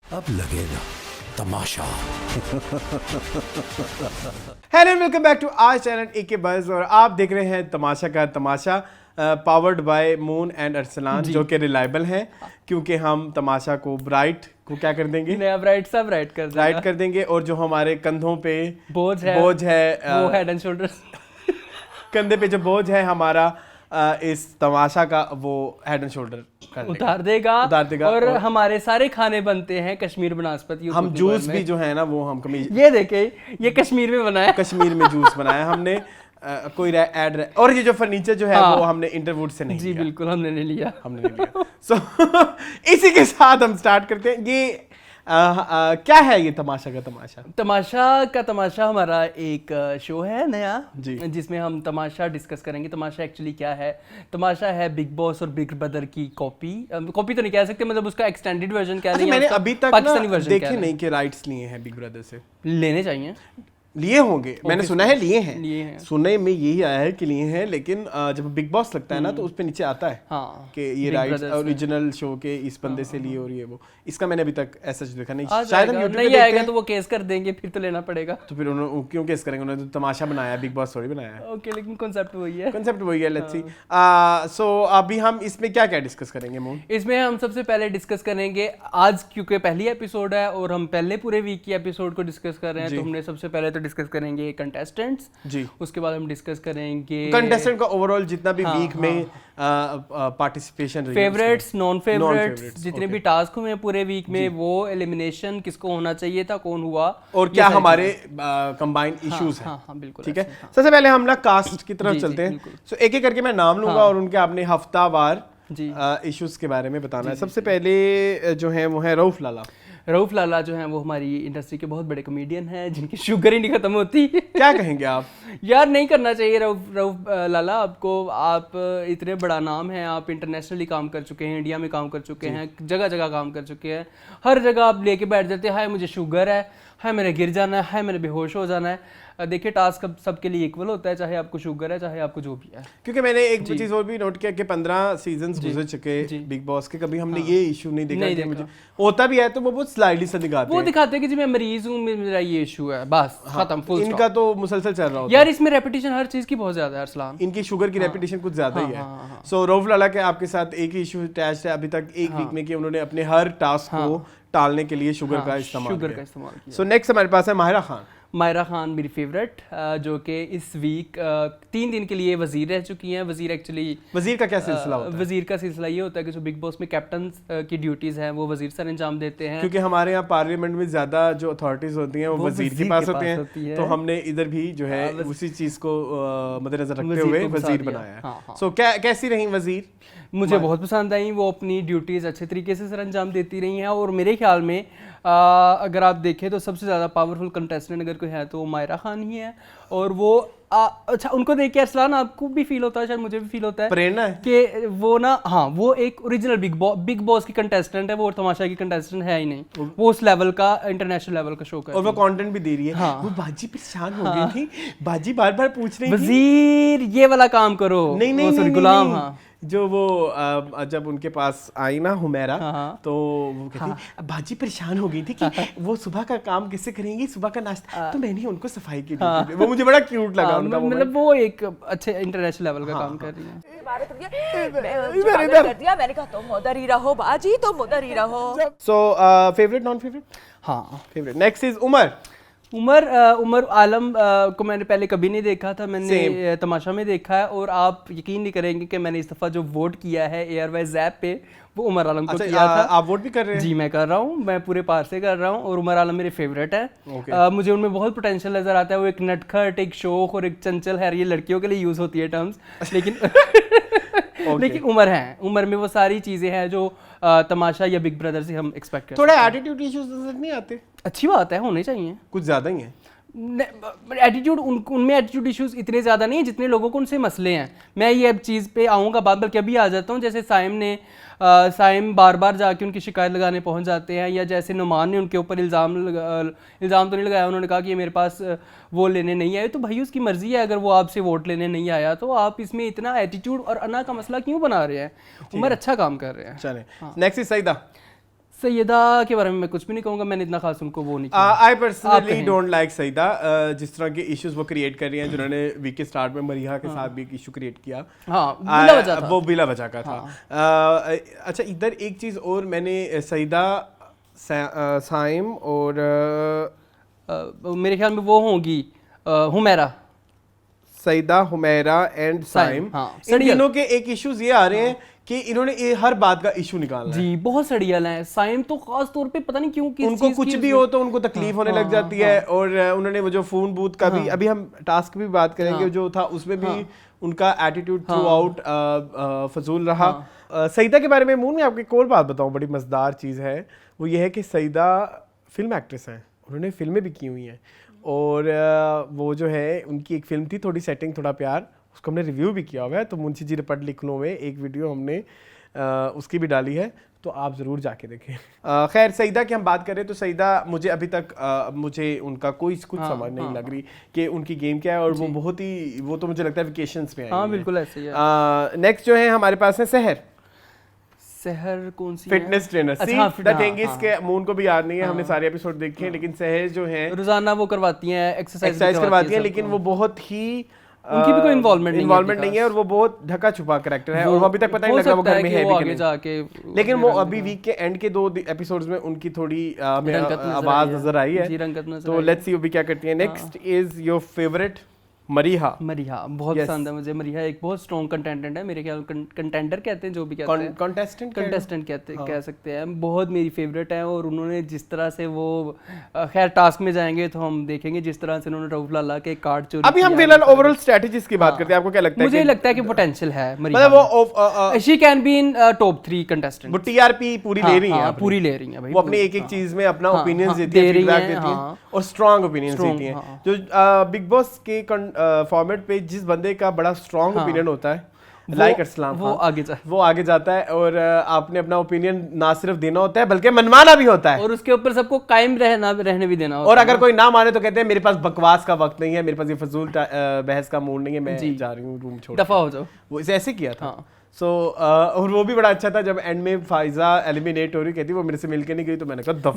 अब लगेगा तमाशा। Hello welcome back to our channel AK buzz और आप देख रहे हैं Tamasha ka Tamasha powered by Moon and Arsalan जो कि रिलायबल हैं क्योंकि हम तमाशा को ब्राइट को क्या कर देंगे, नया ब्राइट सब राइट कर देंगे और जो हमारे कंधों पे बोझ है वो हेड एंड शोल्डर्स कंधे पे जो बोझ है हमारा इस तमाशा का वो हेड एंड शोल्डर उतार देगा और हमारे सारे खाने बनते हैं कश्मीर बनास्पति। हम जूस भी जो है ना वो हम ये देखे ये कश्मीर में बनाया, कश्मीर में जूस बनाया हमने। कोई ऐड और ये जो फर्नीचर जो है वो हमने इंटरवुड से नहीं जी लिया। बिल्कुल हमने नहीं लिया सो इसी के साथ हम स्टार्ट करते हैं। ये क्या है ये तमाशा का तमाशा हमारा एक शो है नया जिसमें हम तमाशा डिस्कस करेंगे। तमाशा एक्चुअली क्या है? तमाशा है बिग बॉस और बिग ब्रदर की कॉपी तो नहीं कह सकते, मतलब उसका एक्सटेंडेड वर्जन कह लेंगे। मैंने अभी तक पाकिस्तानी वर्जन देखे नहीं कि राइट्स लिए हैं बिग ब्रदर से। लेने चाहिए, लिए होंगे, मैंने सुना है लिए हैं। सुनने में यही आया है कि लिए हैं, लेकिन जब बिग बॉस लगता है ना तो उस पे नीचे आता है कि ये राइट्स ओरिजिनल शो के इस बंदे से लिए और ये वो। इसका मैंने अभी तक ऐसा देखा नहीं, शायद हम YouTube नहीं आएगा तो वो केस कर देंगे, फिर तो लेना पड़ेगा। तो फिर उन्होंने क्यों केस करेंगे? उन्होंने तो तमाशा बनाया, बिग बॉस थोड़ी बनाया। ओके, लेकिन कांसेप्ट वही है। Let's see. सो अभी हम इसमें क्या क्या डिस्कस करेंगे मून? इसमें हम सबसे पहले डिस्कस करेंगे आज, क्योंकि पहली एपिसोड है और हम पहले पूरे वीक की एपिसोड को डिस्कस कर रहे हैं, तो हमने सबसे पहले तो डिस्कस करेंगे कंटेस्टेंट्स जी। उसके बाद हम डिस्कस करेंगे कंटेस्टेंट का ओवरऑल जितना भी वीक में पार्टिसिपेशन रही, फेवरेट्स नॉन फेवरेट्स जितने भी टास्क हुए पूरे वीक में, वो एलिमिनेशन किसको होना चाहिए था, कौन हुआ, और क्या हमारे कंबाइंड इश्यूज हैं। हाँ बिल्कुल, ठीक है। सबसे पहले हम ना कास्ट की तरफ चलते हैं। सो एक एक करके मैं नाम लूंगा और उनके आपने हफ्तावार इश्यूज के बारे में बताना है। सबसे पहले जो है वो है रऊफ लाला जो हैं वो हमारी इंडस्ट्री के बहुत बड़े कॉमेडियन हैं जिनकी शुगर ही नहीं खत्म होती। क्या कहेंगे आप? यार नहीं करना चाहिए रऊफ लाला आपको, आप इतने बड़ा नाम है, आप इंटरनेशनली काम कर चुके हैं, इंडिया में काम कर चुके हैं, जगह जगह काम कर चुके हैं, हर जगह आप लेके बैठ जाते हैं, हाय मुझे शुगर है, हाय मेरे गिर जाना है, हाय मेरे बेहोश हो जाना है। देखिए टास्क सबके लिए इक्वल होता है, चाहे आपको शुगर है चाहे आपको जो भी है। क्योंकि मैंने एक चीज और भी नोट किया कि 15 सीजन्स गुजर चुके बिग बॉस के, कभी हमने ये इशू नहीं देखा। मुझे होता भी है तो वो बहुत स्लाइडली सा दिखाते हैं, वो दिखाते हैं कि जी मैं मरीज हूँ, मेरा ये इशू है, बस खत्म, फुल स्टॉप। इनका तो मुसलसल चल रहा होता है यार, इसमें रेपिटेशन हर चीज की बहुत ज्यादा है अरसलान, इनकी शुगर की रेपिटेशन कुछ ज्यादा ही है। सो रऊफ लाला के आपके साथ एक ही इशू अटैच है अभी तक एक वीक में कि उन्होंने अपने हर टास्क को टालने के लिए शुगर का इस्तेमाल किया। सो नेक्स्ट हमारे पास है माहिरा खान मेरी फेवरेट, जो कि इस वीक 3 दिन के लिए वजीर रह चुकी हैं। वजीर का क्या सिलसिला होता है? वजीर का सिलसिला ये होता है कि जो बिग बॉस में कैप्टन की ड्यूटीज हैं वो वजीर सर अंजाम देते हैं, क्योंकि हमारे यहाँ पार्लियामेंट में ज्यादा जो अथॉरिटीज होती हैं वो वजीर के पास होती हैं, तो हमने इधर भी जो है उसी चीज को मद्देनजर रखते हुए वजीर बनाया है। सो कैसी रही वजीर? मुझे बहुत पसंद आई, वो अपनी ड्यूटीज अच्छे तरीके से सर अंजाम देती रही हैं, और मेरे ख्याल में अगर आप देखें तो सबसे ज़्यादा पावरफुल कंटेस्टेंट अगर कोई है तो वो माहिरा खान ही है। और वो अच्छा, उनको देख के अरसलान आपको भी फील होता है, शायद मुझे भी फील होता है, प्रेरणा है कि वो ना, हाँ वो एक ओरिजिनल बिग बॉस की कंटेस्टेंट है, वो तमाशा की कंटेस्टेंट है ही नहीं, वो उस लेवल का इंटरनेशनल लेवल का शो कर, और वो कंटेंट भी दे रही है। हाँ। वो बाजी परेशान हो गई थी, बाजी बार बार पूछ रही थी वजीर ये वाला काम करो, नहीं गुलाम। हाँ, जो वो जब उनके पास आई ना हुमैरा, तो वो कहती बाजी परेशान हो गई थी कि वो सुबह का काम कैसे करेंगी, सुबह का नाश्ता, तो मैंने उनको सफाई की दी। वो मुझे बड़ा क्यूट लगा उनका, मतलब वो एक अच्छे इंटरनेशनल लेवल का काम कर रही है। मैंने कहा तुम उधर ही रहो बाजी, तुम उधर ही रहो। So favourite non favourite? हाँ फेवरेट। नेक्स्ट इज उमर आलम को मैंने पहले कभी नहीं देखा था, मैंने तमाशा में देखा है, और आप यकीन नहीं करेंगे कि मैंने इस दफ़ा जो वोट किया है एयरवाइज ऐप पे वो उमर आलम को किया था। आप वोट भी कर रहे हैं? जी मैं कर रहा हूँ, मैं पूरे पार से कर रहा हूँ, और उमर आलम मेरे फेवरेट है। मुझे उनमें बहुत पोटेंशियल नजर आता है, वो एक नटखट, एक शौक और एक चंचल है। ये लड़कियों के लिए यूज होती है टर्म्स, लेकिन उमर में वो सारी चीजें हैं जो तमाशा या बिग ब्रदर से हम एक्सपेक्ट करते हैं। थोड़ा एटीट्यूड इश्यूज नजर नहीं आते? अच्छी बात है, होने चाहिए, कुछ ज्यादा ही है एटीट्यूड। उनमें एटीट्यूड इश्यूज इतने ज़्यादा नहीं है जितने लोगों को उनसे मसले हैं। मैं ये अब चीज़ पे आऊँगा बाद, बल्कि अभी आ जाता हूँ। जैसे साइम बार बार जाके उनकी शिकायत लगाने पहुँच जाते हैं, या जैसे नुमान ने उनके ऊपर इल्ज़ाम तो नहीं लगाया, उन्होंने कहा कि ये मेरे पास वो लेने नहीं आए। तो भाई उसकी मर्जी है, अगर वो आपसे वोट लेने नहीं आया तो आप इसमें इतना एटीट्यूड और अना का मसला क्यों बना रहे हैं? उमर अच्छा काम कर रहे हैं। चले नेक्स्ट इज सैयदा के बारे में मैं कुछ भी नहीं कहूँगा, मैंने इतना खास उनको वो नहीं किया। I personally don't like Saida, जिस तरह के इश्यूज वो क्रिएट कर रही हैं, जिन्होंने वीक के स्टार्ट में मरीहा के साथ भी एक इशू क्रिएट किया। हाँ, बिला वजह था। वो बिला वजह का था। अच्छा, इधर एक चीज और मैंने सईदा, साइम और मेरे ख्याल में वो होंगी हुमैरा, सईदा, हुमैरा एंड साइम, हाँ, इन तीनों के एक इश्यूज ये आ रहे हैं कि इन्होंने हर बात का इशू निकालना है। जी, बहुत सड़ियल हैं। साइम तो खास तौर पे पता नहीं क्यों उनको कुछ भी हो तो उनको तकलीफ होने लग जाती है। और उन्होंने वो जो फोन बूथ का भी, अभी हम टास्क भी बात करेंगे, जो था उसमें भी उनका एटीट्यूड थ्रू आउट फजूल रहा। सईदा के बारे में मून में आपको एक और बात बताऊं, बड़ी मजेदार चीज़ है, वो ये है कि सईदा फिल्म एक्ट्रेस हैं, उन्होंने फिल्में भी की हुई हैं। और वो जो है उनकी एक फिल्म थी थोड़ी सेटिंग थोड़ा प्यार, उसको हमने रिव्यू भी किया हुआ है, तो मुंशी जी रिपट लिखनों में एक वीडियो हमने उसकी भी डाली है, तो आप ज़रूर जाके देखें। खैर, सईदा की हम बात करें तो सईदा मुझे अभी तक मुझे उनका कुछ समझ नहीं लग रही कि उनकी गेम क्या है। और वो बहुत ही, वो तो मुझे लगता है वेकेशंस में आई है। बिल्कुल ऐसे ही है। नेक्स्ट जो है हमारे पास है सहर कौन सी fitness trainer. The thing is के मून को भी याद नहीं है, हमने सारे एपिसोड देखे हैं, लेकिन सहर जो है रोजाना वो करवाती हैं, एक्सरसाइज करवाती हैं, लेकिन वो बहुत ही उनकी भी कोई इन्वॉल्वमेंट नहीं है और वो बहुत ढका छुपा कैरेक्टर है और वो अभी तक पता नहीं लगा वो घर में है भी कि नहीं। लेकिन वो अभी वीक के एंड के 2 एपिसोड्स में उनकी थोड़ी आवाज नजर आई है, तो लेट्स सी वो भी क्या करती है। नेक्स्ट इज योर फेवरेट मरीहा बहुत पसंद है मुझे। मरीहा एक बहुत स्ट्रॉन्ग कंटेंडेंट है, मेरे ख्याल कंटेंडर कहते हैं, जो भी कहते हैं, कंटेस्टेंट कह सकते हैं। बहुत मेरी फेवरेट है और उन्होंने जिस तरह से वो खैर टास्क में जाएंगे तो हम देखेंगे जिस तरह से उन्होंने रऊफ लाला के कार्ड चोरी। अभी हम फिलहाल ओवरऑल स्ट्रेटजीज की बात करते हैं, आपको क्या लगता है? मुझे लगता है कि पोटेंशियल है मरीहा, मतलब वो she can be in top 3 contestant. वो टीआरपी पूरी ले रही है, पूरी ले रही है भाई, वो अपनी एक एक चीज में अपना ओपिनियंस देती है, फीडबैक देती है और स्ट्रांग ओपिनियंस देती है। जो बिग बॉस के फॉर्मेट पे जिस बंदे का बड़ा स्ट्रांग ओपिनियन होता है, लाइक असलाम, वो आगे जाता है और आपने अपना ओपिनियन ना सिर्फ देना होता है बल्कि मनवाना भी होता है, और उसके ऊपर सबको कायम रहने भी देना होता है। और अगर कोई ना माने तो कहते हैं मेरे पास बकवास का वक्त नहीं है, मेरे पास ये फजूल बहस का मूड नहीं है, मैं जा रही हूँ रूम छोड़, दफा हो जाओ। वो ऐसे किया था। और वो भी बड़ा अच्छा था जब एंड में फाइजा एलिमिनेट हो रही, कहती वो मेरे से मिलके नहीं गई, तो मैंने कहा दफा,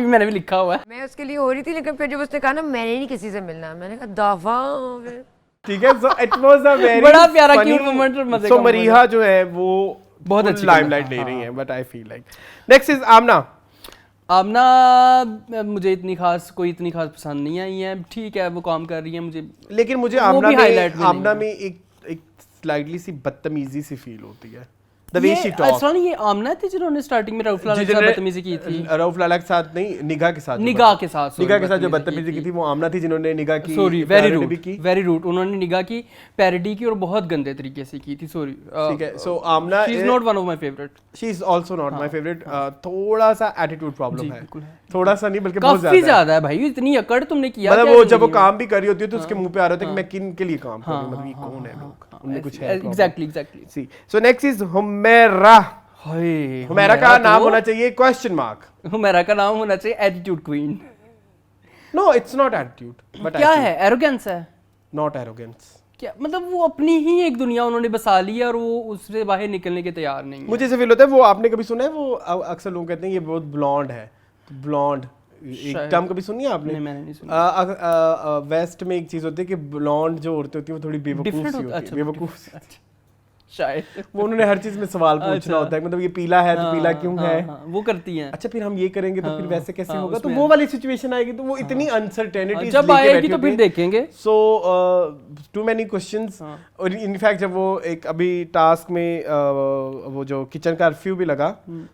मैंने भी लिखा हुआ है, मैं उसके लिए हो रही थी, लेकिन फिर जब उसने कहा ना मैंने नहीं किसी से मिलना, मैंने कहा दफा। ठीक है, so it was a very बड़ा प्यारा क्यूट मोमेंट और मजे का। सो मरीहा जो है वो बहुत अच्छी लाइमलाइट ले रही है, but I feel like next is Aamna मुझे इतनी खास पसंद नहीं आई है, ठीक है वो काम कर रही है मुझे, लेकिन मुझे आमना में एक स्लाइटली सी बदतमीजी सी फील होती है। The way she talks. अच्छा नहीं, ये आमना थी जिन्होंने स्टार्टिंग में रऊफ लाला के साथ बदतमीजी की थी। रऊफ लाला के साथ नहीं, निगाह के साथ जो बदतमीजी की थी वो आमना थी, जिन्होंने निगाह की, सॉरी वेरी रूड उन्होंने निगाह की पैरोडी की और बहुत गंदे तरीके से की थी, सॉरी। ठीक है, so Aamna she is not one of my favourite, she is also not my favourite. थोड़ा सा एटीट्यूड प्रॉब्लम है, थोड़ा सा नहीं बल्कि बहुत ज्यादा है भाई, इतनी अकड़ तुमने किया। मतलब वो जब वो काम भी कर रही होती है तो उसके मुंह पे आ रहा होता है कि मैं किन के लिए काम कर रही हूं, मतलब ये कौन है लोग, उनमें कुछ है। Exactly see so next is Humaira का नाम होना चाहिए क्वेश्चन मार्क। हुमैरा का नाम होना चाहिए attitude queen. No, it's not attitude, but क्या है? एरोगेंस है, नॉट एरोगेंस। क्या मतलब? वो अपनी ही एक दुनिया उन्होंने बसा ली है और वो उससे बाहर निकलने के तैयार नहीं है। मुझे ऐसे फील होता है, वो आपने कभी सुना है, वो अक्सर लोग कहते हैं ये बहुत ब्लॉन्ड है, ब्लॉन्ड एक टर्म कभी सुनी है आपने? नहीं, मैंने नहीं सुना। वेस्ट में एक चीज होती है कि ब्लॉन्ड जो औरतें होती है वो थोड़ी बेवकूफ सी होती है, बेवकूफ शायद वो उन्होंने हर चीज में सवाल पूछना होता है, मतलब ये पीला है तो पीला क्यों है, वो करती हैं। अच्छा फिर हम ये करेंगे तो फिर वैसे कैसे होगा, तो वो वाली सिचुएशन आएगी, तो वो इतनी अनसर्टेनिटी जब आएगी तो फिर देखेंगे। सो टू मेनी क्वेश्चंस। और इनफैक्ट जब वो एक अभी टास्क में वो जो किचन का कर्फ्यू भी लगा,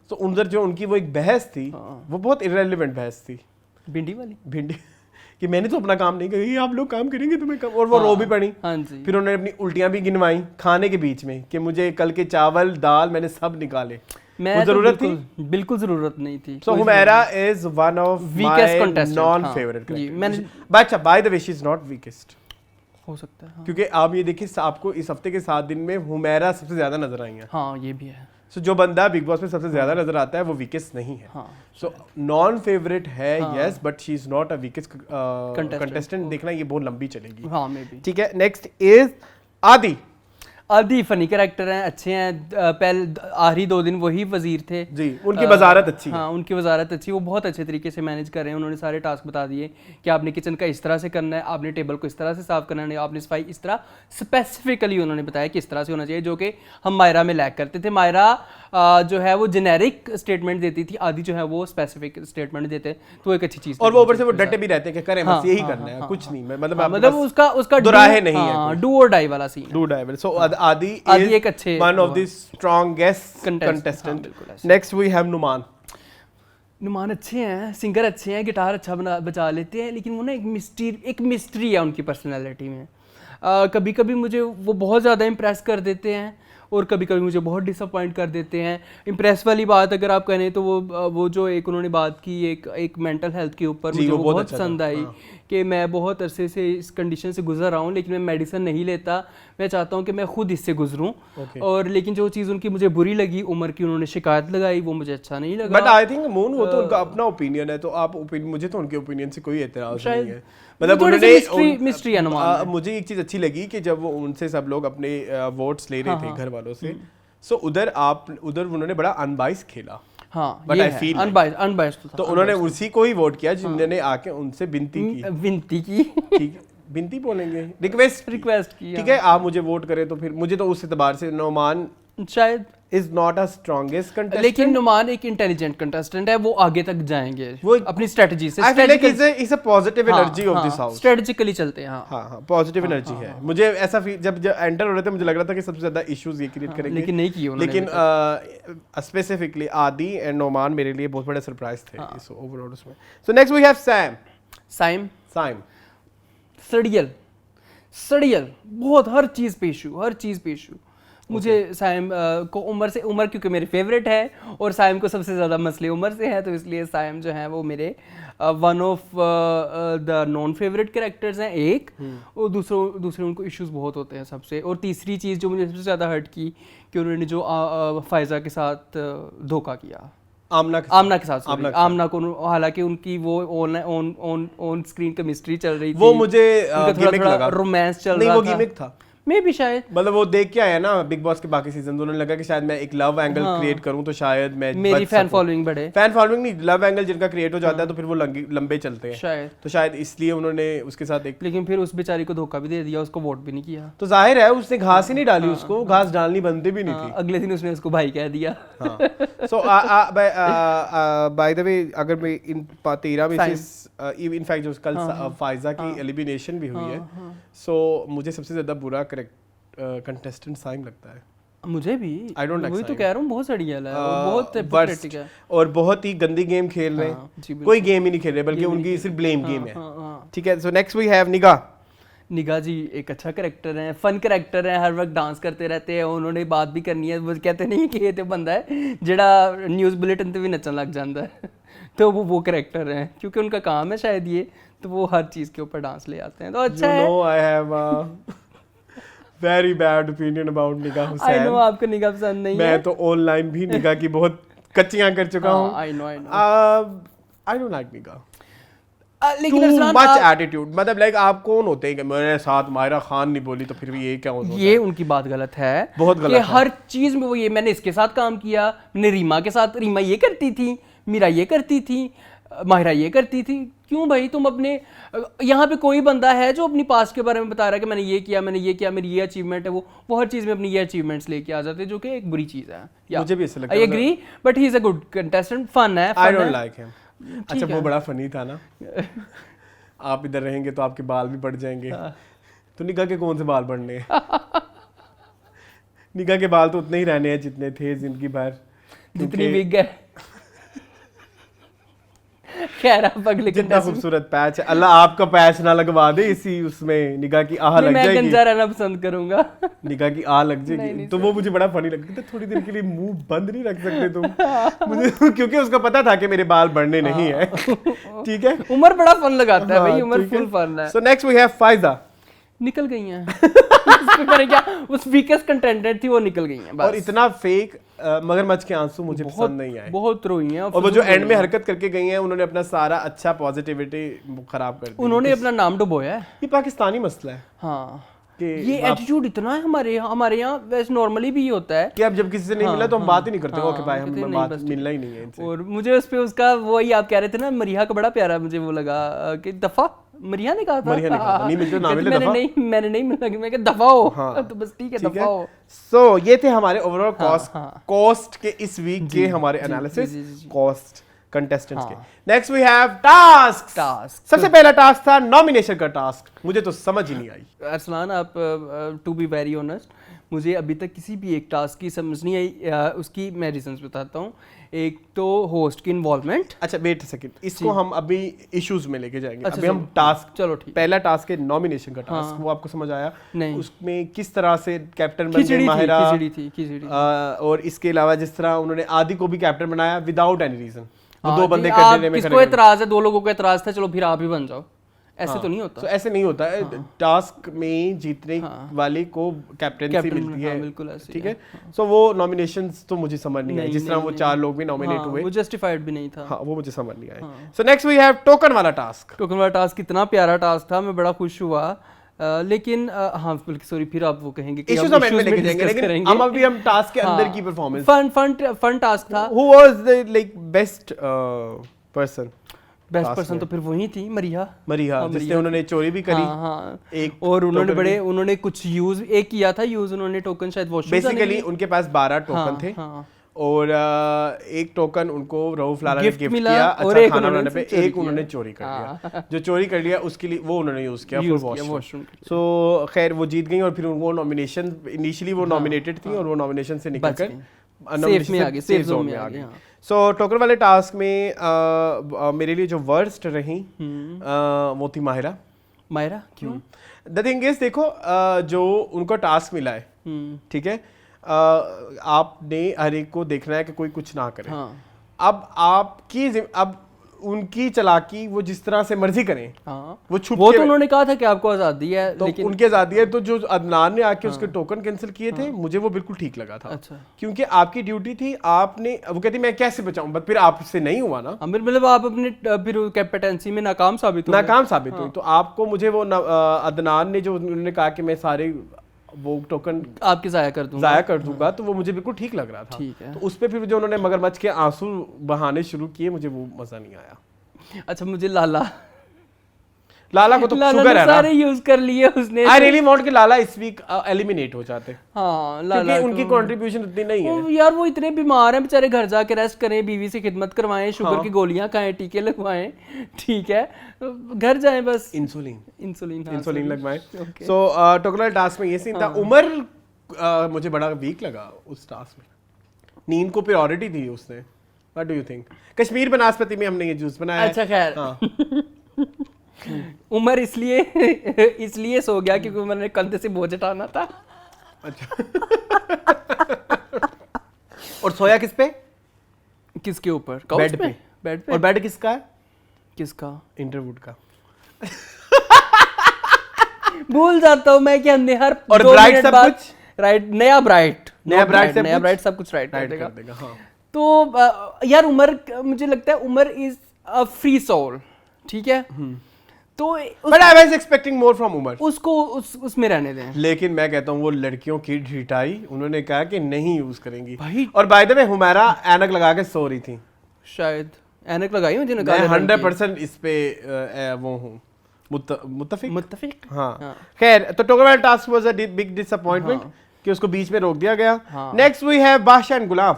तो उधर जो उनकी वो एक बहस थी वो बहुत इररिलेवेंट बहस थी, भिंडी कि मैंने तो अपना काम नहीं किया, आप लोग काम करेंगे तो मैं काम, और वो रो भी पड़ी। फिर उन्होंने अपनी उल्टियां भी गिनवाई खाने के बीच में कि मुझे कल के चावल दाल मैंने सब निकाले, मैं जरूरत थी? बिल्कुल जरूरत नहीं थी। So Humaira is one of my non favourite. अच्छा, by the way she is not weakest, हो सकता है क्योंकि आप ये देखिए आपको इस हफ्ते के 7 दिन में हुमैरा सबसे ज्यादा नजर आई है। हाँ, ये भी है। सो जो बंदा बिग बॉस में सबसे ज्यादा नजर आता है वो वीकेस्ट नहीं है। सो नॉन फेवरेट है, yes, but she is not a weakest contestant. देखना ये बहुत लंबी चलेगी। हाँ, मे बी। ठीक है, नेक्स्ट इज आदि फनी कैरेक्टर हैं, अच्छे हैं। पहले आखिरी 2 दिन वही वजीर थे जी, उनकी वजारत अच्छी है। हाँ, उनकी वजारत अच्छी, वो बहुत अच्छे तरीके से मैनेज कर रहे हैं। उन्होंने सारे टास्क बता दिए कि आपने किचन का इस तरह से करना है, आपने टेबल को इस तरह से साफ करना है, आपने सफाई इस तरह स्पेसिफिकली उन्होंने बताया कि इस तरह से होना चाहिए, जो कि हम मायरा में लैक करते थे। मायरा जो है वो जेनेरिक स्टेटमेंट देती थी, आदि जो है वो स्पेसिफिक स्टेटमेंट देते, तो एक अच्छी चीज़। और वो ऊपर से वो डटे भी रहते हैं कि करें बस यही करना है, कुछ नहीं, मतलब उसका दुराहे नहीं है, डू और डाई वाला सीन। Do die. सो आदि एक अच्छे one of the strongest contestant. Next we have Numan. Numan अच्छे हैं, सिंगर अच्छे हैं, गिटार अच्छा बजा लेते हैं, लेकिन वो ना एक मिस्ट्री है उनकी पर्सनैलिटी में। कभी कभी मुझे वो बहुत ज़्यादा इम्प्रेस कर देते हैं और कभी कभी मुझे बहुत डिसअपॉइंट कर देते हैं। इम्प्रेस वाली बात अगर आप कहें तो वो जो एक उन्होंने बात की एक मेंटल हेल्थ के ऊपर, मुझे वो बहुत पसंद आई कि मैं बहुत अरसे से इस कंडीशन से गुजर रहा हूँ, लेकिन मैं मेडिसिन नहीं लेता, मैं चाहता हूँ कि मैं खुद इससे गुजरूँ। और लेकिन जो चीज़ उनकी मुझे बुरी लगी, उम्र की उन्होंने शिकायत लगाई, वो मुझे अच्छा नहीं लगा। बट आई थिंक मून वो तो उनका अपना ओपिनियन है, तो आप मुझे तो उनके ओपिनियन से कोई एतराज नहीं है। मतलब उन्होंने मिस्ट्री है नुमान में। मुझे एक चीज़ अच्छी लगी कि जब वो उनसे सब लोग अपने वोट्स ले रहे थे घर वालों से, सो उधर उन्होंने बड़ा अनबाइस खेला। हाँ, बट आई फील अनबाइस्ड तो उन्होंने उसी को ही वोट किया जिन्होंने आके उनसे विनती की। ठीक है, विनती बोलेंगे, रिक्वेस्ट की। ठीक है, आप मुझे वोट करें तो फिर मुझे तो उस एतबार से नुमान शायद is not a strongest contestant, लेकिन नुमान एक इंटेलिजेंट कंटेस्टेंट है, वो आगे तक जाएंगे वो अपनी स्ट्रेटजी से। आई feel like is a positive energy of this house, strategically चलते हैं। हाँ, पॉजिटिव एनर्जी है। मुझे ऐसा जब एंटर हो रहे थे मुझे लग रहा था कि सबसे ज्यादा इश्यूज ये क्रिएट करेंगे, लेकिन नहीं किए उन्होंने। लेकिन स्पेसिफिकली आदि एंड नोमान मेरे लिए बहुत बड़े सरप्राइज थे इस ओवरऑल उसमें। So next we have Saim. सड़ियल बहुत, हर चीज़ पे इशू। मुझे साइम को उमर क्योंकि मेरे फेवरेट है और साइम को सबसे ज़्यादा मसले उमर से हैं, तो इसलिए साइम जो है वो मेरे one of the non favourite characters हैं एक। और दूसरे उनको इश्यूज बहुत होते हैं सबसे। और तीसरी चीज़ जो मुझे सबसे ज़्यादा हर्ट की कि उन्होंने जो फायजा के साथ धोखा किया, आमना के साथ आमना को, हालांकि उनकी वो ऑन स्क्रीन केमिस्ट्री चल रही थी, वो मुझे गिमिक लगा, रोमांस चल नहीं रहा वो था, गिमिक था मे भी शायद, मतलब वो देख के आया ना बिग बॉस के बाकी सीजन, तो उन्होंने लगा कि शायद मैं एक लव एंगल क्रिएट करूं तो शायद मैं मेरी फैन फॉलोइंग बढ़े। फैन फॉलोइंग नहीं, लव एंगल जिनका क्रिएट हो जाता है तो फिर वो लंबे चलते हैं शायद, तो शायद इसलिए उन्होंने उसके साथ एक, लेकिन फिर उस बेचारी को धोखा भी दे दिया, उसको वोट भी नहीं किया। तो जाहिर है उसने घास ही नहीं डाली, उसको घास डालनी बनती भी नहीं थी। अगले दिन उसने उसको भाई कह दिया। सो बाय द वे अगर मैं इन 13 में से इनफैक्ट जो कल फायजा की एलिमिनेशन भी हुई है, सो मुझे सबसे ज्यादा बुरा कंटेस्टेंट साइम लगता है। मुझे भी, I don't like वही तो साइम। कह रहा हूँ, बहुत सड़ियल है, बहुत हिपोक्रेटिक है और बहुत ही गंदी गेम खेल रहे हैं। कोई गेम ही नहीं खेल रहे बल्कि उनकी सिर्फ ब्लेम गेम है। ठीक है, सो नेक्स्ट वी हैव निगाह जी। एक अच्छा कैरेक्टर है, फन कैरेक्टर है, हर वक्त डांस करते रहते हैं, उन्होंने बात भी करनी है, वो कहते नहीं कि ये तो बंदा है जेड़ा न्यूज़ बुलेटिन पे भी नचन लग जाता है। तो वो कैरेक्टर है, क्योंकि उनका काम है शायद ये, तो वो हर चीज़ के ऊपर डांस ले आते हैं, तो अच्छा है। I have very bad opinion about निगाह हुसैन। आई नो आपको निगाह पसंद नहीं है। मैं तो ऑनलाइन भी निगाह की बहुत कच्चियां कर चुका हूं। I know I don't like निगाह, लेकिन too much attitude, मतलब लाइक आप कौन होते हैं कि मेरे साथ मायरा खान नहीं बोली तो फिर भी ये क्या होता है? ये उनकी बात गलत है, बहुत गलत है। हर चीज में वो ये, मैंने इसके साथ काम किया, मैंने रीमा के साथ, रीमा ये करती थी, मीरा ये करती थी, माहिरा ये करती थी। क्यों भाई, तुम अपने यहाँ पे कोई बंदा है जो अपनी पास्ट के बारे में बता रहा है कि मैंने ये किया, मेरी ये अचीवमेंट है, वो हर चीज़ में अपनी ये अचीवमेंट लेके आ जाते हैं, जो कि एक बुरी चीज़ है। मुझे भी ऐसा लगता है। I agree, but he is a good contestant, fun है। I don't like him. अच्छा वो बड़ा फनी था ना। आप इधर रहेंगे तो आपके बाल भी बढ़ जाएंगे, तो निगाह के कौन से बाल बढ़ने हैं? निगाह के बाल तो उतने ही रहने हैं जितने थे जिंदगी भर, जितनी बिग है। खैर आप अगले जितना खूबसूरत पैच है, अल्लाह आपका पैच ना लगवा दे इसी उसमें, निगाह की आह लग जाएगी। मैं गंजा रहना पसंद करूंगा। निगाह की आह लग जाएगी, तो वो मुझे बड़ा फनी लगता है। थोड़ी देर के लिए मुंह बंद नहीं रख सकते तुम? मुझे क्योंकि उसका पता था कि मेरे बाल बढ़ने नहीं है। ठीक है, उमर बड़ा फन लगाता है भाई, उमर फुल फन है। So next we have Faiza. निकल गई हैं। क्या उस वीकेस्ट कंटेंटेंट थी, वो निकल गई हैं बस। और इतना फेक मगरमच्छ के आंसू मुझे पसंद नहीं आए, बहुत रोई हैं। और वो जो एंड में हरकत करके गई हैं, उन्होंने अपना सारा अच्छा पॉजिटिविटी खराब कर दी। उन्होंने अपना नाम डुबोया है। ये पाकिस्तानी मसला है। हाँ, ये एटीट्यूड इतना है हमारे यहाँ वैसे नॉर्मली भी होता है कि अब जब किसी से नहीं मिला तो हम बात ही नहीं करते, ओके भाई कहते हम नहीं, बात बस मिलना ही नहीं है इनसे। और मुझे उस पे उसका वही आप कह रहे थे ना, मरिया का बड़ा प्यारा मुझे वो लगा कि दफा मरिया ने कहा था, मरिया ने कहा था, नहीं मिलते ना मिले दफा। मैंने नहीं मिला, मैं कहा दफा हो, तो बस ठीक है दफा हो। सो ये थे हमारे ओवरऑल कॉस्ट के इस वीक के हमारे एनालिसिस कॉस्ट कंटेस्टेंट्स के। Next we have task. सबसे पहला टास्क था नॉमिनेशन का टास्क, मुझे तो समझ ही नहीं आई। अरसलान आप टू बी वेरी ऑनेस्ट मुझे अभी तक किसी भी एक टास्क की समझ नहीं आई। उसकी मैं रीजंस बताता हूँ। एक तो होस्ट की इन्वॉल्वमेंट। अच्छा वेट सेकंड, इसको हम अभी इश्यूज में लेके जाएंगे। अभी हम टास्क, चलो ठीक। पहला टास्क है नॉमिनेशन का टास्क, वो आपको समझ आया? नहीं। उसमें किस तरह से कैप्टन बन गई माहिरा, खिचड़ी। और इसके अलावा जिस तरह उन्होंने आदि को भी कैप्टन बनाया विदाउट एनी रीजन, वो दो बंदे आप करने में किसको एतराज है, दो लोगों को एतराज था, चलो फिर आप ही बन जाओ, ऐसे तो नहीं होता। तो ऐसे नहीं होता है, टास्क में जीतने वाले को कैप्टनसी मिलती है, बिल्कुल ऐसे ठीक है। सो वो नॉमिनेशंस तो मुझे समझ नहीं आई, जिस तरह वो 4 लोग भी नॉमिनेट हुए, वो जस्टिफाइड भी नहीं था। हाँ वो मुझे समझ नहीं आया। So next we have token वाला टास्क। टोकन वाला टास्क कितना प्यारा टास्क था, मैं बड़ा खुश हुआ। लेकिन हाँ सॉरी, फिर आप वो कहेंगे कि इश्यूज हम एंड में लेके जाएंगे, लेकिन हम अभी हम टास्क के अंदर की परफॉर्मेंस, फन टास्क था। Who was the like best person? Best person तो फिर वही थी मरिया, जिसने उन्होंने चोरी भी करी। एक और उन्होंने कुछ यूज एक किया था, उन्होंने टोकन शायद वॉशरूम बेसिकली उनके पास 12 टोकन थे और एक टोकन उनको रऊफ लाला ने गिफ्ट किया अच्छा खाना बनाने पे, एक उन्होंने चोरी कर लिया। जो चोरी कर लिया उसके लिए वो उन्होंने यूज किया फॉर वॉशरूम। सो खैर वो जीत गई और फिर वो नॉमिनेशन, इनिशियली वो नॉमिनेटेड थी और वो नॉमिनेशन से निकलकर सेफ जोन में आ गई। सो टोकन वाले टास्क में मेरे लिए जो वर्स्ट रही वो थी माहिरा। क्यों? द थिंग इज देखो, जो उनको टास्क मिला है, ठीक है, आपने हर एक को देखना है कि कोई कुछ ना करे। अब उनकी चालाकी वो जिस तरह से मर्जी करें, वो छुप वो तो उन्होंने कहा था कि आपको आजादी है, तो लेकिन उनकी आजादी है। तो जो अदनान ने आके उसके टोकन कैंसिल किए थे, मुझे वो बिल्कुल ठीक लगा था। अच्छा। क्योंकि आपकी ड्यूटी थी, आपने, वो कहती मैं कैसे बचाऊं, बट फिर आपसे नहीं हुआ ना, मतलब आप अपने फिर कैप्टेंसी में नाकाम साबित हुए। तो आपको मुझे वो अदनान ने जो उन्होंने कहा कि मैं सारे वो टोकन आपके जाया कर दूंगा, तो वो मुझे बिल्कुल ठीक लग रहा था। ठीक है। तो उस पे फिर जो उन्होंने मगरमच्छ के आंसू बहाने शुरू किए, मुझे वो मजा नहीं आया। अच्छा, मुझे लाला को तो शुगर है ना, सारे यूज कर लिए उसने। आई रियली वांट कि लाला इस वीक एलिमिनेट हो जाते। हाँ, लाला क्योंकि उनकी कंट्रीब्यूशन उतनी नहीं है यार। वो इतने बीमार हैं बेचारे, घर जाके रेस्ट करें, बीवी से खिदमत करवाएं, शुगर की गोलियां खाएं, टीके लगवाएं, ठीक है, घर जाएं बस, इंसुलिन लगवाएं। सो टोकन टास्क में ये सीन था। उमर मुझे बड़ा वीक लगा उस टास्क में, नींद को प्रायोरिटी दी उसने। What do you think? Kashmir Banaspati में हमने ये जूस बनाया। अच्छा खैर, उमर इसलिए सो गया क्योंकि उमर ने कंधे से बोझ उठाना था। अच्छा। और सोया किस पे? किसके ऊपर? बेड पे। और बेड किसका है? किसका? इंटरवुड का। भूल जाता हूँ मैं कि हमने हर और ब्राइट सब कुछ राइट, नया ब्राइट सब कुछ राइट कर देगा। हाँ। तो यार उमर, मुझे लगता है Umar is a free soul, ठीक है। तो but I was expecting more from Umar, उसको उसमें रहने दें। लेकिन मैं कहता हूँ वो लड़कियों की ढिठाई, उन्होंने कहा कि नहीं यूज करेंगी भाई। और बाय द वे हुमैरा ऐनक लगा के सो रही थी, शायद ऐनक लगाई मुझे, मैं 100% इस पे वो हूँ मुत्तफिक। हाँ खैर, तो टोकन वाला task was a big disappointment कि उसको बीच में रोक दिया गया। नेक्स्ट वी हैव बादशाह एंड गुलाम।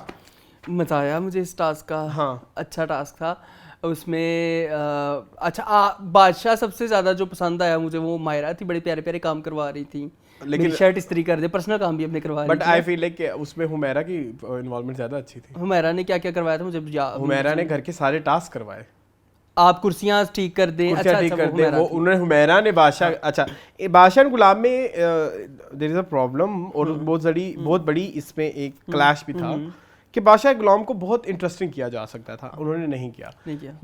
मजा आया मुझे इस टास्क का। हाँ, अच्छा टास्क था। उसमें अच्छा बादशाह सबसे ज्यादा जो पसंद आया मुझे वो मायरा थी, बड़े प्यारे प्यारे काम करवा रही थी, लेकिन शर्ट इस्त्री कर दे, पर्सनल काम भी अपने करवा रही थी। बट आई फील लाइक उसमें हुमैरा की इन्वॉल्वमेंट ज्यादा अच्छी थी। हुमैरा ने क्या क्या करवाया था मुझे याद? हुमैरा ने घर के सारे टास्क करवाए, आप कुर्सियां ठीक कर दें, अच्छा ठीक कर दें, वो उन्होंने हुमैरा ने बादशाह। अच्छा, बादशाह एंड गुलाम में देयर इज अ प्रॉब्लम, और बहुत बड़ी इसमें एक क्लैश भी था कि बादशाह गुलाम को बहुत इंटरेस्टिंग किया जा सकता था, उन्होंने नहीं किया।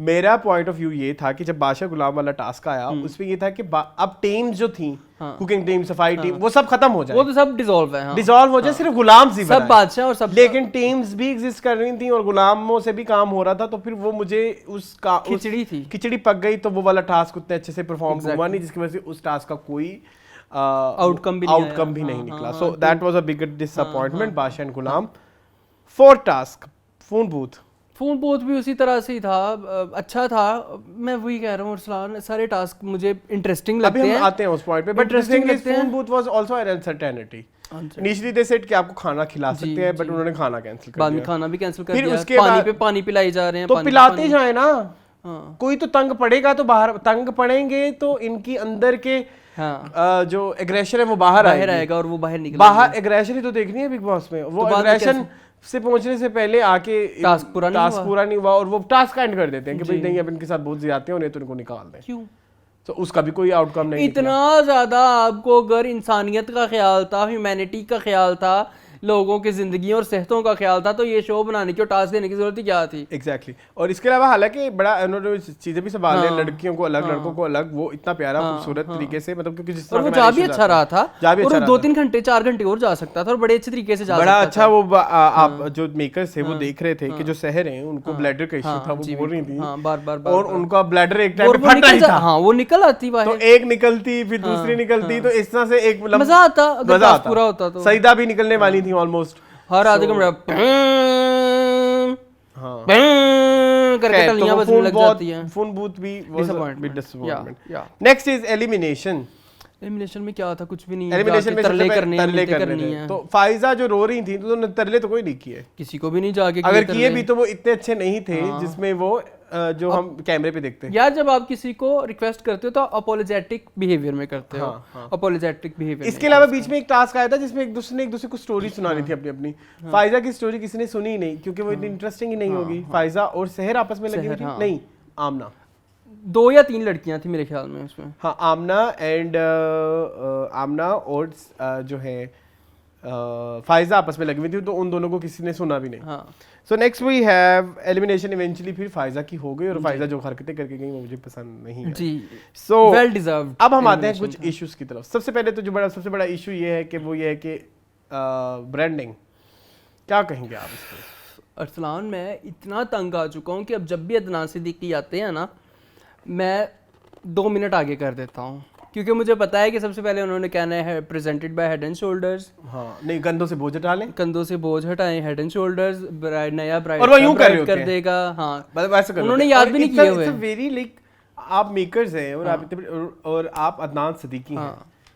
मेरा पॉइंट ऑफ व्यू ये था कि जब बादशाह गुलाम वाला टास्क आया, उसमें ये था कि अब टीम्स जो थी, कुकिंग टीम, सफाई टीम, वो सब खत्म हो जाए, वो तो सब डिसॉल्व है, डिसॉल्व हो जाए, सिर्फ गुलाम सी सब बादशाह और सब। लेकिन टीम्स भी एग्जिस्ट कर रही थी और गुलामों से भी काम हो रहा था, तो फिर वो मुझे उसका खिचड़ी पक गई। तो वो वाला टास्क उतने अच्छे से परफॉर्म हुआ नहीं, जिसकी वजह से उस टास्क का कोई Outcome भी नहीं आउटकम आया। भी नहीं हाँ, निकला. हाँ, सो तो- that was a big disappointment. Badshah and Ghulam. 4 task. Phone booth. Phone booth भी उसी तरह से ही था, अच्छा था. मैं वही कह रहा हूँ अरसलान, सारे टास्क मुझे इंटरेस्टिंग अभी लगते हम हैं. आते हैं उस पॉइंट पे. बट Interesting थिंग इज लगते हैं. Phone booth was also an uncertainty. Initially they said कि आपको खाना खिला सकते हैं, बट उन्होंने खाना कैंसिल कर बाद में दिया. खाना भी कैंसिल कर फिर दिया. उसके पानी बाद- पे पानी पिलाई जा रहे हैं. तो पानी पे पिलाते पानी- जाए ना. हाँ कोई तो तंग पड़ेगा तो बाहर तंग पड़ेंगे तो इनकी अंदर के हाँ जो एग्रेशन है वो बाहर बाहर आएगी. आएगा और वो बाहर निकल बाहर एग्रेशन ही तो देखनी है बिग बॉस में. वो तो बाद में एग्रेशन से पहुंचने से पहले आके टास्क पूरा नहीं हुआ और वो टास्क एंड कर देते हैं कि भाई नहीं अब इनके साथ बहुत ज्यादती होने तो इनको निकाल दें. क्यों तो उसका भी कोई आउटकम नहीं निकला. इतना ज्यादा आपको अगर इंसानियत का ख्याल था, ह्यूमैनिटी का ख्याल था, लोगों की जिंदगी और सेहतों का ख्याल था, तो ये शो बनाने की और टास्क देने की जरूरत ही क्या थी. एग्जैक्टली. और इसके अलावा हालांकि बड़ा उन्होंने चीजें भी संभाल ली, लड़कियों को अलग लड़कों को अलग. वो इतना प्यारा खूबसूरत तरीके से, मतलब क्योंकि जिस और तरह वो का जा भी narration अच्छा आता रहा है, था. जा भी और अच्छा वो रहा 2-3 घंटे 4 घंटे और जा सकता था और बड़े अच्छे तरीके से जा बड़ा सकता अच्छा था. वो आप जो मेकर्स थे वो देख रहे थे कि जो शहर हैं उनको ब्लैडर का इशू था, वो जी, बोल रही थी. हाँ, बार-बार और उनका ब्लैडर एक टाइम और पे वो फट रहा निकल ही जा, था. हाँ वो निकल आती तो बाहर. एक निकलती फिर दूसरी निकलती, तो इस तरह से एक मतलब मजा आता अगर मजा टास्क आता. पूरा होता तो. सईदा भी निकलने वाली थी ऑलमोस्ट. हर आधे घंटे हाँ. करके खैर, तो टलियां वो बजने लग जाती हैं. फोन बूथ भी Disappointment. Disappointment. Yeah. Next is elimination. Elimination में क्या था, कुछ भी नहीं. एलिमिनेशन में तरले सबसे पहले करने हैं, तरले मिन्नतें करने करनी थे. है. तो फाइजा जो रो रही थी तो उन्होंने तरले तो कोई नहीं किए. किसी को भी नहीं जाके अगर किए किए तरले. भी तो वो इतने अच्छे नहीं थे जिसमें वो जो हम कैमरे पे देखते हैं. यार जब आप किसी को रिक्वेस्ट करते हो तो अपोलोजेटिक बिहेवियर में करते हो. Apologetic behaviour. इसके अलावा बीच में एक टास्क आया था जिसमें एक दूसरे को स्टोरी सुनानी थी अपनी अपनी. फाइजा की स्टोरी किसी ने सुनी ही नहीं क्योंकि वो इतनी इंटरेस्टिंग ही नहीं होगी. फाइजा और सहर आपस में लगी हुई थी. नहीं, आमना. 2 या 3 लड़कियां थी मेरे ख्याल में उसमें. हाँ, आमना एंड आमना और जो है फाइजा आपस में लगी हुई थी, तो उन दोनों को किसी ने सुना भी नहीं. हाँ so next we have elimination. Eventually फिर फाइजा की हो गई और फाइजा जो हरकतें करके गई वो मुझे पसंद नहीं है. जी. So well deserved. अब हम आते हैं कुछ इश्यूज की तरफ. सबसे पहले तो जो सबसे बड़ा इशू ये है कि वो ये है कि ब्रांडिंग. क्या कहेंगे आप इस पर? अरसलान मैं इतना तंग आ चुका हूँ कि अब जब भी अदनान सिद्दीकी आते हैं ना, मैं 2 मिनट आगे कर देता हूँ क्योंकि मुझे पता है कि सबसे पहले उन्होंने कहना है presented by head and shoulders. हाँ, नहीं, कंधों से बोझ हटा लें. कंधों से बोझ हटाएं, हेड एंड शोल्डर्स, नया ब्राइड और वो यूं कर रहे होते कर हैं. देगा. हाँ मतलब वैसे कर उन्होंने लेते हैं. याद और भी नहीं it's a- किए हुए. it's a very like आप मेकर्स हैं और आप और आप अदनान सिद्दीकी हैं.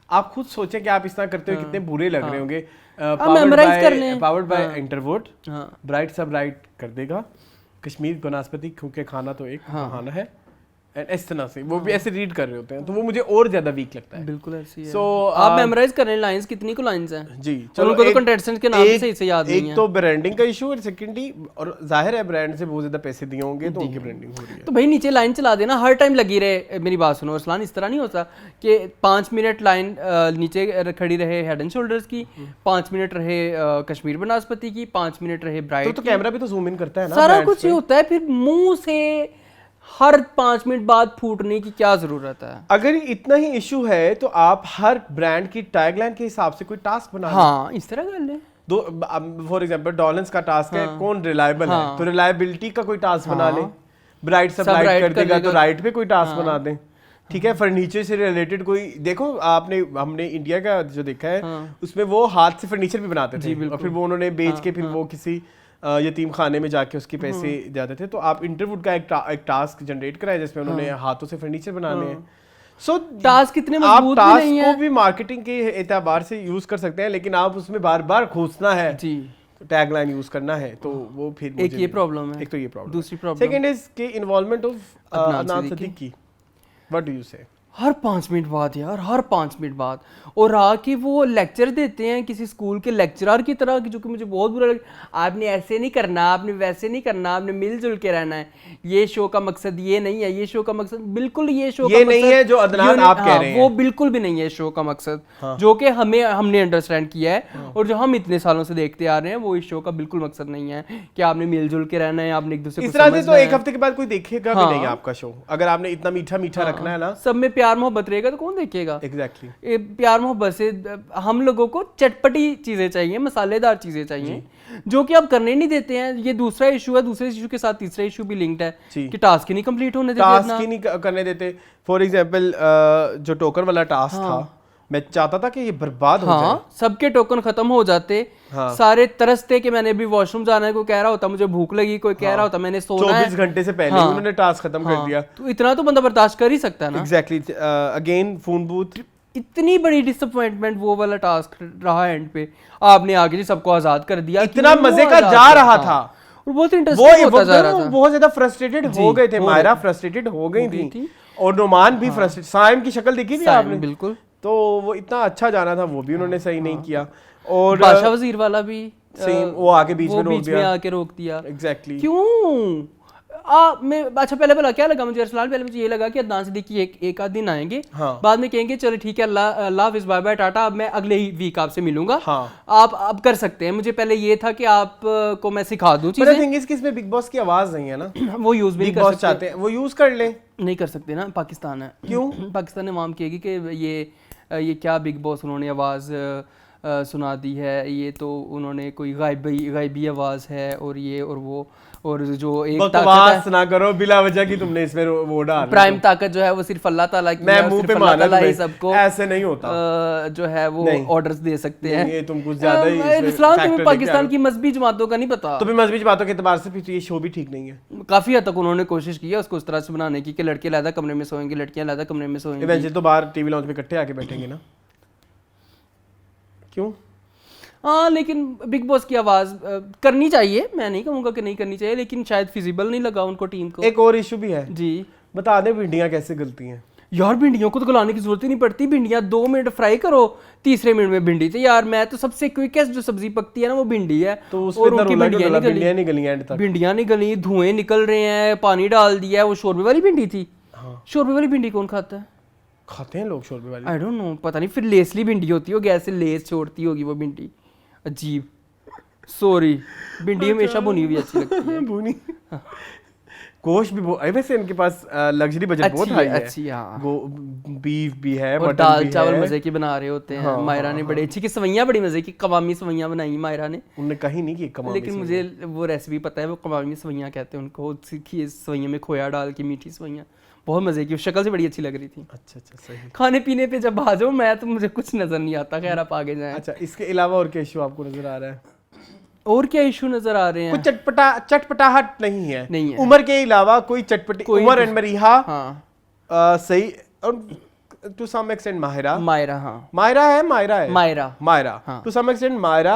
आप खुद सोचें कि आप इस तरह करते हुए कितने बुरे लग रहे होंगे. memorize कर लें. Powered by Intervote. हाँ ब्राइट सब राइट कर देगा. कश्मीर को नाशपाती क्योंकि खाना तो एक बहाना है. एंड इस तरह से वो भी ऐसे रीड कर रहे होते हैं तो वो मुझे और ज्यादा वीक लगता है. बिल्कुल ऐसी है. So, आप मेमोराइज कर रहे हैं लाइंस. कितनी को लाइंस हैं जी. और उनको तो कंटेस्टेंट्स के नाम भी सही से याद नहीं एक है. तो ब्रांडिंग का इशू और सेकेंडली और जाहिर है ब्रांड से बहुत ज्यादा पैसे दिए होंगे तो उनकी ब्रांडिंग हो रही है. तो भाई नीचे लाइन चला देना, हर टाइम लगी रहे. मेरी बात सुनो अरसलान, इस तरह नहीं होता कि 5 मिनट लाइन नीचे खड़ी रहे हेड एंड शोल्डर्स की, 5 मिनट रहे कश्मीर बनास्पति की, 5 मिनट रहे ब्राइड. तो कैमरा भी तो जूम इन करता है ना. सारा brands कुछ ये होता है. फिर मुंह से हर 5 मिनट बाद फूटने की क्या जरूरत है. अगर इतना ही इशू है तो आप हर ब्रांड की टैगलाइन के हिसाब से कोई टास्क बना लें. हाँ इस तरह कर ले. दो फॉर एग्जांपल डॉलेंस का टास्क है कौन रिलायबल है तो रिलायबिलिटी का कोई टास्क बना लें. ब्राइट सब राइट कर देगा तो राइट पे कोई टास्क बना दें. ठीक है. फर्नीचर से रिलेटेड कोई देखो. हमने इंडिया का जो देखा है उसमें वो हाथ से फर्नीचर भी बनाते थे और फिर वो उन्होंने बेच के फिर वो किसी यतीम खाने में जाके उसके पैसे जाते थे. तो आप इंटरवुड का एक टास्क जनरेट कराया जिसमें उन्होंने हाथों से फर्नीचर बनाने हैं. सो टास्क कितने आप मजबूत भी नहीं टास्क है. को भी मार्केटिंग के एतबार से यूज कर सकते हैं लेकिन आप उसमें बार बार खोजना है, जी टैगलाइन यूज करना है तो वो फिर एक ये प्रॉब्लम है. एक तो ये प्रॉब्लम. दूसरी प्रॉब्लम सेकंड इज के involvement of Adnan Siddiqui. Siddiqui. What do you से? हर 5 मिनट बाद यार, हर 5 मिनट बाद. और आके वो लेक्चर देते हैं किसी स्कूल के लेक्चरर की तरह, जो कि मुझे बहुत बुरा लगा. आपने ऐसे नहीं करना, आपने वैसे नहीं करना, आपने मिलजुल के रहना है. ये शो का मकसद ये नहीं है. ये शो का मकसद बिल्कुल ये शो ये का नहीं मकसद है जो अदनान आप कह रहे हैं. वो बिल्कुल भी नहीं है शो का मकसद. जो कि हमने अंडरस्टैंड किया है और जो हम इतने सालों से देखते आ रहे हैं, वो इस शो का बिल्कुल मकसद नहीं है कि आपने मिलजुल के रहना है, आपने एक दूसरे इस को तरह से तो समझना एक है. हफ्ते के बाद कोई देखेगा भी नहीं आपका शो. अगर आपने इतना मीठा मीठा रखना है ना. सब में प्यार मोहब्बत रहेगा तो कौन देखेगा. एग्जैक्टली. ये प्यार मोहब्बत से हम लोगों को चटपटी चीजें चाहिए, मसालेदार चीजें चाहिए, जो कि आप करने नहीं देते हैं. ये दूसरा इशू है. दूसरे इशू के साथ तीसरा इशू भी लिंक्ड है कि टास्क ही नहीं कंप्लीट होने देते. टास्क ही नहीं करने देते. फॉर एग्जांपल जो टोकन वाला टास्क था मैं चाहता था कि ये बर्बाद हो जाए। हाँ, सबके टोकन खत्म हो जाते। हाँ। सारे तरसते कि मैंने अभी वॉशरूम जाना है, कोई कह रहा होता मुझे भूख लगी, कोई कह रहा होता मैंने सोना है। 24 घंटे से पहले हाँ। उन्होंने टास्क खत्म कर दिया। तो इतना तो बंदा बर्दाश्त कर ही सकता है ना। एग्जैक्टली। अगेन फोन बूथ, इतनी बड़ी डिसअपॉइंटमेंट वो वाला टास्क रहा एंड पे। आपने आगे जी सबको आजाद कर दिया, इतना क्यों मजे का आजाद जा कर- रहा हाँ। था। और बहुत वो इंटरेस्टिंग होता जा रहा था। बहुत ज्यादा फ्रस्ट्रेटेड हो गए थे, हो मायरा गए। फ्रस्ट्रेटेड हो गई गई थी थी। और नुमान भी फ्रस्ट्रेटेड। साइम की शक्ल देखी थी साइम, आपने? बिल्कुल। तो वो इतना अच्छा जाना था, वो भी उन्होंने सही नहीं किया। और बादशाह वजीर वाला भी सेम, वो आके बीच में रोक दिया। आके रोक दिया। एग्जैक्टली। क्यों? मैं अच्छा पहले बोला क्या लगा मुझे अरसलान, पहले मुझे ये लगा कि अदनान सिद्दीकी एक आध दिन आएंगे, हाँ। बाद में कहेंगे चलो ठीक है अल्लाह हाफिज़ बाय बाय टाटा, अब मैं अगले ही वीक आपसे मिलूंगा। हाँ। आप अब कर सकते हैं। मुझे पहले ये था कि आप को मैं सिखा दूं But the चीजें। thing is कि इसमें बिग बॉस की आवाज नहीं है ना। वो यूज भी बिग नहीं बॉस कर सकते। चाहते हैं वो यूज कर ले। नहीं कर सकते ना, पाकिस्तान है। क्यों? पाकिस्तान ने माम कहेगी कि ये क्या बिग बॉस उन्होंने आवाज़ सुना दी है, ये तो उन्होंने कोई गायबी आवाज़ है और ये और वो, और जो एक ताकत बकवास ना करो, बिला वजह की तुमने इसमें वो डाल। प्राइम ताकत जो है वो सिर्फ अल्लाह ताला की मैं है, और मुंह सिर्फ पे अल्लाह माना ताला ही तुम्हें, सबको ऐसे नहीं होता। जो है वो नहीं। ऑर्डर्स दे सकते हैं। ये तुम कुछ ज्यादा ही इसमें इस्लाम factor तुम्हें लेके पाकिस्तान आ रहे की मजहबी जमातों का नहीं पता। तो भी मजबूत बातों के एतबार से भी तो ये शो भी ठीक नहीं है। काफी हद तक उन्होंने कोशिश की है उसको उस तरह से बनाने की कि लड़के अलग कमरे में सोएंगे, लड़कियां अलग कमरे में सोएंगी। इवेंचुअली तो बाहर टीवी लॉन्च पे इकट्ठे आके बैठेंगे ना। क्यों? हाँ, लेकिन बिग बॉस की आवाज करनी चाहिए, मैं नहीं कहूँगा कि नहीं करनी चाहिए, लेकिन शायद फिजिबल नहीं लगा उनको टीम को। एक और इशू भी है जी, बता दें भिंडियां कैसे गलती हैं। यार भिंडियों को तो गलाने की जरूरत ही नहीं पड़ती। भिंडियां 2 मिनट फ्राई करो, तीसरे मिनट में भिंडी तैयार। मैं तो सबसे क्विकेस्ट जो सब्जी पकती है ना वो भिंडी है। तो और उसमें इतना उनकी रोला क्यों भिंडियां डाला? नहीं भिंडियां गली, नहीं गली एंड तक। भिंडियां नहीं गली, धुएं निकल रहे हैं, पानी डाल दिया है। वो शोरबे वाली भिंडी थी। शोरबे वाली भिंडी कौन खाता है? खाते हैं लोग शोरबे वाली। आई डोंट नो, पता नहीं। फिर लेसली भिंडी होती होगी, ऐसे लेस छोड़ती होगी वो भिंडी। अजीब। सॉरी, भिंडी हमेशा भुनी हुई अच्छी लगती है। भुनी गोश्त भी बहुत, वैसे इनके पास लग्जरी बजट बहुत अच्छी हाई है, है। अच्छी, हाँ। बीफ भी है, और मटन दाल भी चावल है। मजे की बना रहे होते हैं। हाँ, मायरा ने बड़ी अच्छी की सवैयां, बड़ी मजे की कवामी सवैयां बनाई मायरा ने। उन्होंने कहीं नहीं की कमाल। लेकिन मुझे वो रेसिपी पता है, वो कवामी सवैयां कहते हैं उनको। सीखी सवैयां में खोया डाल के, मीठी सवैयां, बहुत मजे की। शक्ल से बड़ी अच्छी लग रही थी। अच्छा सही। खाने पीने पे जब आ जाओ मैं तो मुझे कुछ नजर नहीं आता। खैर आप आगे जाएं। अच्छा, इसके अलावा और क्या इशू आपको नजर आ रहा है? और क्या इशू नजर आ रहे हैं? कुछ चटपटाहट नहीं है। नहीं है। उमर के अलावा कोई चटपटी, उमर एंड मरीहा हाँ, सही, और to some extent Mahira. Maira, हाँ, मायरा है मायरा, हाँ। To some extent Maira,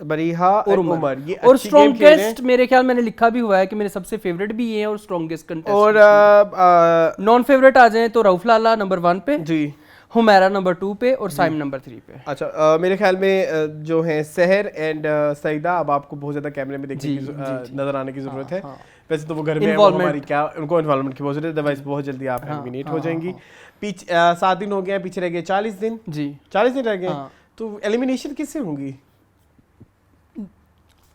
Mariha और उमर। ये और अच्छी गेम खेल रहे हैं। स्ट्रॉन्गेस्ट मेरे ख्याल मैंने लिखा भी हुआ है कि मेरे सबसे फेवरेट भी ये हैं और स्ट्रॉन्गेस्ट कंटेस्टेंट। और नॉन फेवरेट आ जाएं तो रऊफ लाला नंबर 1 पे, जी, हुमैरा नंबर 2 पे और साइम नंबर 3 पे। अच्छा, मेरे ख्याल में जो है सहर एंड सईदा, अब आपको बहुत ज्यादा कैमरे में देखने की नजर आने की जरूरत है। वैसे तो वो घर में है, वो हमारी क्या उनको इन्वॉल्वमेंट की बहुत जरूरत है, अदरवाइज बहुत जल्दी आप एलिमिनेट हो जाएंगी। 7 दिन हो गए, पीछे रह गए 40 दिन। जी, 40 दिन रह गए। हाँ। तो एलिमिनेशन किससे होंगी?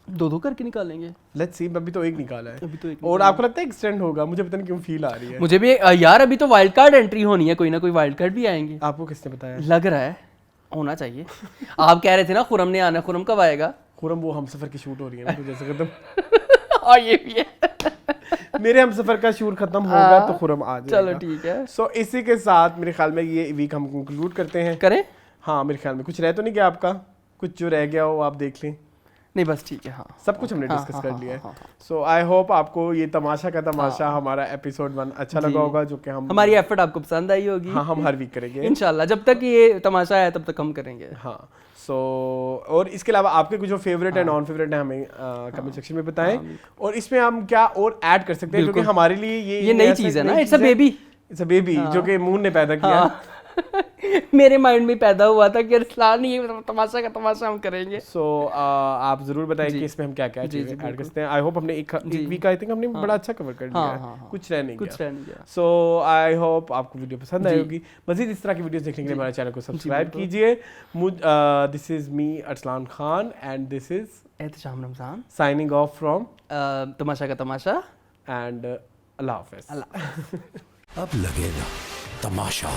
2-2 करके निकालेंगे। लेट्स सी, अभी तो एक निकाला है। अभी तो एक और आपको लगता है एक्सटेंड होगा? मुझे पता नहीं क्यों फील आ रही है। मुझे भी यार, अभी तो वाइल्ड कार्ड एंट्री होनी है, कोई ना कोई वाइल्ड कार्ड भी आएंगे। आपको किसने बताया? लग रहा है होना चाहिए। आप कह रहे थे ना खुरम ने आना, खुरम कब आएगा? खुरम वो हमसफर की शूट हो रही है ना, तो जैसे खत्म हाँ, ये भी है। मेरे हमसफर का शूट खत्म होगा तो खुरम आ जाएगा। चलो ठीक है। सो इसी के साथ मेरे ख्याल में ये वीक हम कंक्लूड करते हैं। करें? हाँ, मेरे ख्याल में कुछ रह तो नहीं गया आपका? कुछ जो रह गया हो आप देख लें। नहीं बस ठीक है, हाँ। सब कुछ हमने डिस्कस हाँ, कर हाँ, लिया हाँ, है। सो आई होप आपको ये तमाशा का तमाशा हमारा एपिसोड 1 अच्छा लगा होगा, जो कि हम हमारी एफर्ट आपको पसंद आई होगी। हाँ, हम हर वीक करेंगे इंशाल्लाह। जब तक ये तमाशा है तब तक हम करेंगे। हाँ। सो और इसके अलावा आपके कुछ जो फेवरेट है, नॉन फेवरेट है, हमें कमेंट सेक्शन में बताएं। और इसमें हम क्या और ऐड कर सकते हैं, क्योंकि हमारे लिए ये नई चीज है ना, it's a baby. It's a baby जो कि मून ने पैदा किया। मेरे माइंड में पैदा हुआ था कि अरसलान ये तमाशा का तमाशा हम करेंगे। सो आप जरूर बताएं कि इसमें हम क्या क्या चीजें ऐड कर सकते हैं। आई होप हमने एक वीक आई थिंक हमने बड़ा अच्छा कवर कर लिया है। कुछ रह नहीं गया। सो आई होप आपको वीडियो पसंद आई होगी। मजीद इस तरह की वीडियोस देखने के लिए हमारे चैनल को सब्सक्राइब कीजिए। This is me Arsalan Khan and this is Ehtisham Ramzan, signing off from Tamasha ka Tamasha and अल्लाह हाफिज। अब लगेगा तमाशा।